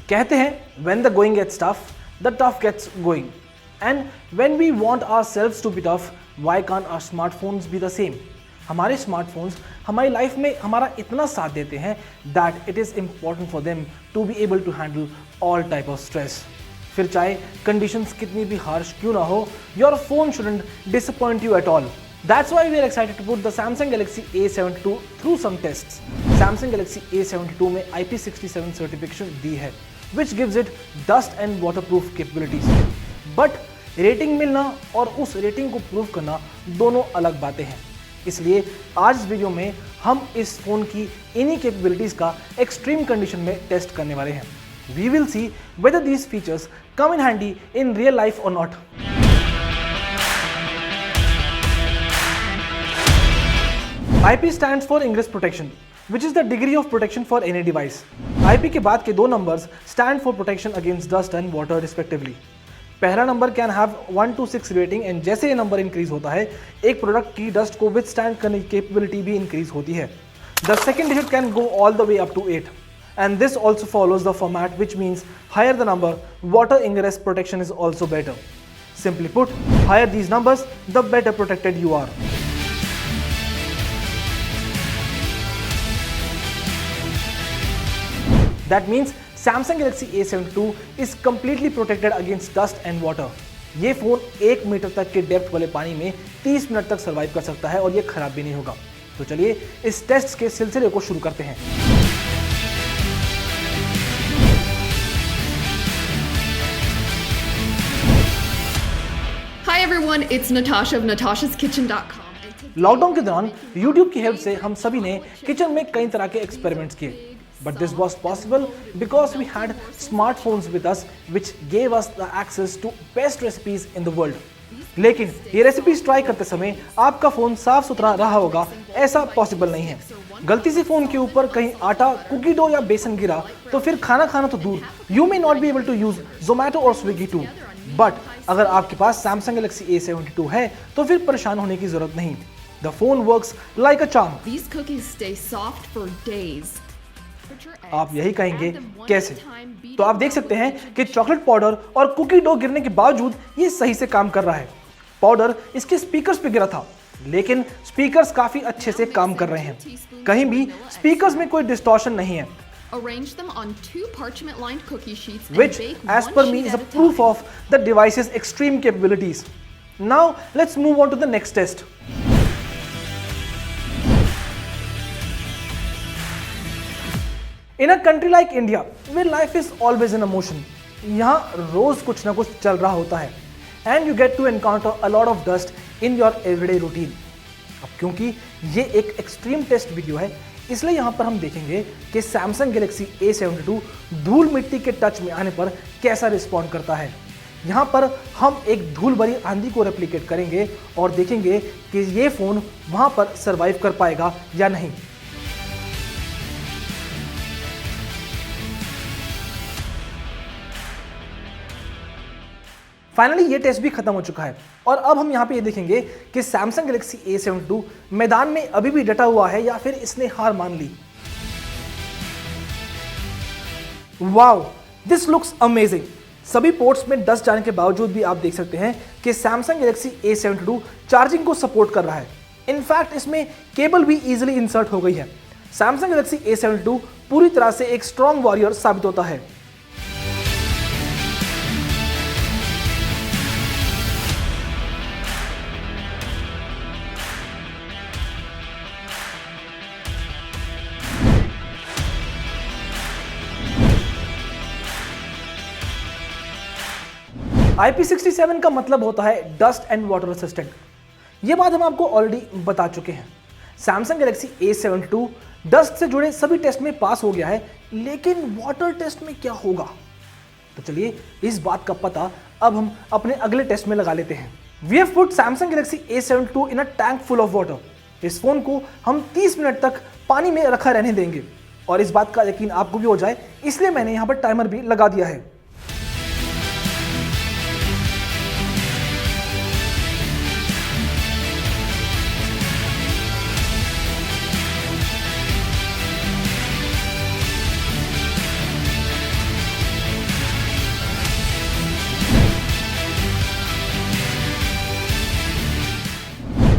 कहते हैं when the going gets tough, the tough gets going. And when we want ourselves to be tough, why can't our smartphones be the same? हमारे smartphones हमारी life में हमारा इतना साथ देते हैं that it is important for them to be able to handle all type of stress. फिर चाहे कंडीशंस कितनी भी हार्श क्यों ना हो, your phone shouldn't disappoint you at all. That's why we are excited to put the Samsung Galaxy A72 through some tests. Samsung Galaxy A72 में IP67 certification दी है, which gives it dust and waterproof capabilities. But rating मिलना और उस rating को prove करना दोनों अलग बातें हैं. इसलिए आज इस वीडियो में हम इस फोन की इन्हीं कैपेबिलिटीज का एक्सट्रीम कंडीशन में टेस्ट करने वाले हैं. We will see whether these features come in handy in real life or not. IP stands for Ingress Protection, which is the degree of protection for any device. IP के बाद के दो numbers stand for protection against dust and water respectively. पहला number can have 1 to 6 rating and जैसे ये number increase होता है एक प्रोडक्ट की डस्ट को विथस्टैंड करने की कैपेबिलिटी भी इंक्रीज होती है. The second digit can go all the way up to 8 and this also follows the format which means higher the number water ingress protection is also better. Simply put, higher these numbers the better protected you are. That means Samsung Galaxy A72 is completely protected against dust and water. ये phone 1 metre तक के depth वाले पानी में 30 minute तक survive कर सकता है और ये खराब भी नहीं होगा. तो चलिए इस टेस्ट के सिलसिले को शुरू करते हैं. Hi everyone, it's Natasha of natasha'skitchen.com. Lockdown के दौरान YouTube की हेल्प से हम सभी ने किचन में कई तरह के एक्सपेरिमेंट्स किए. But this was possible because we had smartphones with us which gave us the access to best recipes in the world. लेकिन ये रेसिपीज ट्राई करते समय आपका फोन साफ सुथरा रहा होगा ऐसा पॉसिबल नहीं है. गलती से फोन के ऊपर कहीं आटा, कुकी डो या बेसन गिरा तो फिर खाना खाना तो दूर, you may not be able to use Zomato और स्विगी टू. बट अगर आपके पास Samsung Galaxy A72 है तो फिर परेशान होने की जरूरत नहीं. The phone works like a charm. These cookies stay soft for days. आप यही कहेंगे कैसे? तो आप देख सकते हैं कि चॉकलेट पाउडर और कुकी डो गिरने के बावजूद ये सही से काम कर रहा है. पाउडर इसके स्पीकर्स पे गिरा था लेकिन स्पीकर्स काफी अच्छे से काम कर रहे हैं. कहीं भी स्पीकर्स में कोई डिस्टॉर्शन नहीं है. Arrange them on 2 parchment-lined cookie sheets and Which bake as 1 per me sheet is a at a proof time. of the device's extreme capabilities. Now let's move on to the next test. In a country like India, where life is always in a motion, यहाँ रोज कुछ ना कुछ चल रहा होता है and you get to encounter a lot of dust in your everyday routine. अब क्योंकि ये एक एक्सट्रीम टेस्ट वीडियो है इसलिए यहाँ पर हम देखेंगे कि Samsung Galaxy A72 धूल मिट्टी के टच में आने पर कैसा रिस्पॉन्ड करता है. यहाँ पर हम एक धूल भरी आंधी को रेप्लिकेट करेंगे और देखेंगे कि ये फ़ोन वहाँ पर सर्वाइव कर पाएगा या नहीं. फाइनली ये टेस्ट भी खत्म हो चुका है और अब हम यहाँ पे ये देखेंगे कि Samsung Galaxy A72 मैदान में अभी भी डटा हुआ है या फिर इसने हार मान ली. Wow, this looks amazing. सभी पोर्ट्स में डस्ट जाने के बावजूद भी आप देख सकते हैं कि Samsung Galaxy A72 चार्जिंग को सपोर्ट कर रहा है. इनफैक्ट इसमें केबल भी इजीली इंसर्ट हो गई है. Samsung Galaxy A72 पूरी तरह से एक स्ट्रॉन्ग वॉरियर साबित होता है. IP67 का मतलब होता है डस्ट एंड वाटर रेसिस्टेंट. ये बात हम आपको ऑलरेडी बता चुके हैं. Samsung Galaxy A72 डस्ट से जुड़े सभी टेस्ट में पास हो गया है लेकिन वाटर टेस्ट में क्या होगा? तो चलिए इस बात का पता अब हम अपने अगले टेस्ट में लगा लेते हैं. We have put Samsung Galaxy A72 in a tank full of water. इस फोन को हम 30 मिनट तक पानी में रखा रहने देंगे और इस बात का यकीन आपको भी हो जाए इसलिए मैंने यहाँ पर टाइमर भी लगा दिया है.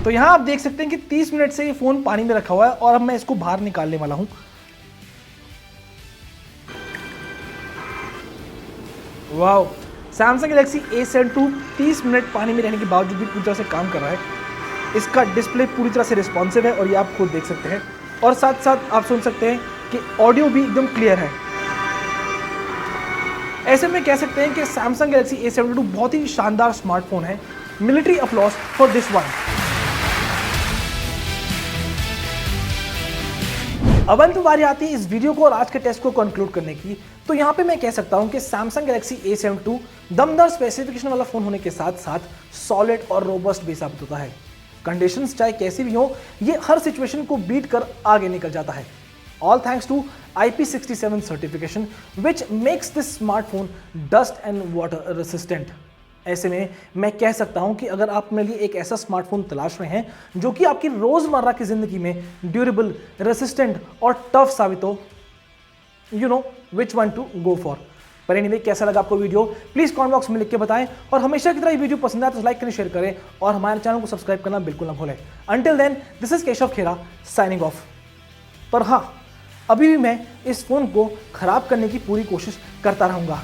तो यहाँ आप देख सकते हैं कि 30 मिनट से ये फ़ोन पानी में रखा हुआ है और अब मैं इसको बाहर निकालने वाला हूँ। Wow, Samsung Galaxy A7 II 30 minute पानी में रहने के बावजूद भी पूरी तरह से काम कर रहा है। इसका डिस्प्ले पूरी तरह से रिस्पॉन्सिव है और ये आप खुद देख सकते हैं, और साथ साथ आप सुन सकते हैं कि ऑडियो भी एकदम क्लियर है। ऐसे में कह सकते हैं कि सैमसंग गैलेक्सी A7 II बहुत ही शानदार स्मार्टफोन है। Military applause for this one. अब अंत में बारी आती है इस वीडियो को और आज के टेस्ट को कंक्लूड करने की। तो यहाँ पे मैं कह सकता हूँ कि सैमसंग गैलेक्सी A7 II दमदार स्पेसिफिकेशन वाला फोन होने के साथ साथ सॉलिड और रोबस्ट भी साबित होता है। कंडीशंस चाहे कैसी भी हो, ये हर सिचुएशन को बीट कर आगे निकल जाता है। All thanks to IP67 certification which makes this smartphone dust and water resistant. ऐसे में मैं कह सकता हूं कि अगर आप मेरे लिए एक ऐसा स्मार्टफोन तलाश रहे हैं जो कि आपकी रोजमर्रा की जिंदगी में ड्यूरेबल, रेसिस्टेंट और टफ साबित हो, you know which one to go for. पर एनीवे, कैसा लगा आपको वीडियो प्लीज कमेंट बॉक्स में लिख के बताएं, और हमेशा की तरह ये वीडियो पसंद आए तो लाइक करें, शेयर करें और हमारे चैनल को सब्सक्राइब करना बिल्कुल ना भूलें। Until then, this is Keshav Khera signing off. पर हाँ, अभी भी मैं इस फोन को खराब करने की पूरी कोशिश करता रहूंगा।